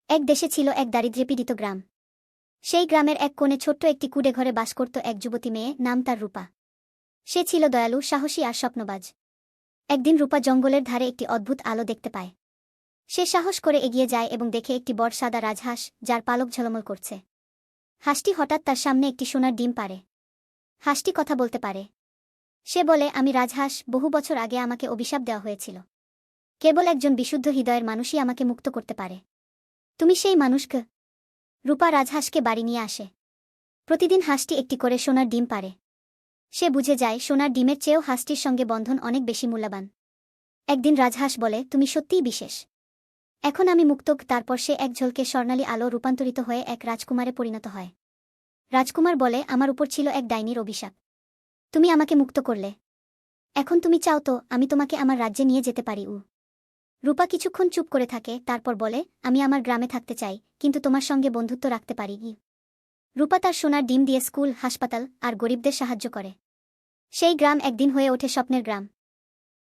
এক দেশে ছিল এক দারিদ্র্যপীড়িত গ্রাম। সেই গ্রামের এক কোণে ছোট্ট একটি কুঁড়ে ঘরে বাস করত এক যুবতী মেয়ে, নাম তার রূপা। সে ছিল দয়ালু, সাহসী আর স্বপ্নবাজ। একদিন রূপা জঙ্গলের ধারে একটি অদ্ভুত আলো দেখতে পায়। সে সাহস করে এগিয়ে যায় এবং দেখে একটি বড় সাদা রাজহাঁস, যার পালক ঝলমল করছে। হাঁসটি হঠাৎ তার সামনে একটি সোনার ডিম পাড়ে। হাঁসটি কথা বলতে পারে। সে বলে, আমি রাজহাঁস, বহু বছর আগে আমাকে অভিশাপ দেওয়া হয়েছিল। কেবল একজন বিশুদ্ধ হৃদয়ের মানুষই আমাকে মুক্ত করতে পারে। তুমি সেই মানুষকে? রূপা রাজহাঁসকে বাড়ি নিয়ে আসে। প্রতিদিন হাঁসটি একটি করে সোনার ডিম পাড়ে। সে বুঝে যায় সোনার ডিমের চেয়েও হাঁসটির সঙ্গে বন্ধন অনেক বেশি মূল্যবান। একদিন রাজহাঁস বলে, তুমি সত্যিই বিশেষ। এখন আমি মুক্ত। তারপর সে এক ঝলকে স্বর্ণালী আলো রূপান্তরিত হয়ে এক রাজকুমারে পরিণত হয়। রাজকুমার বলে, আমার উপর ছিল এক ডাইনির অভিশাপ। তুমি আমাকে মুক্ত করলে। এখন তুমি চাও তো আমি তোমাকে আমার রাজ্যে নিয়ে যেতে পারি? রূপা কিছুক্ষণ চুপ করে থাকে, তারপর বলে, আমি আমার গ্রামে থাকতে চাই, কিন্তু তোমার সঙ্গে বন্ধুত্ব রাখতে পারি। রূপা তার সোনার ডিম দিয়ে স্কুল, হাসপাতাল আর গরিবদের সাহায্য করে। সেই গ্রাম একদিন হয়ে ওঠে স্বপ্নের গ্রাম।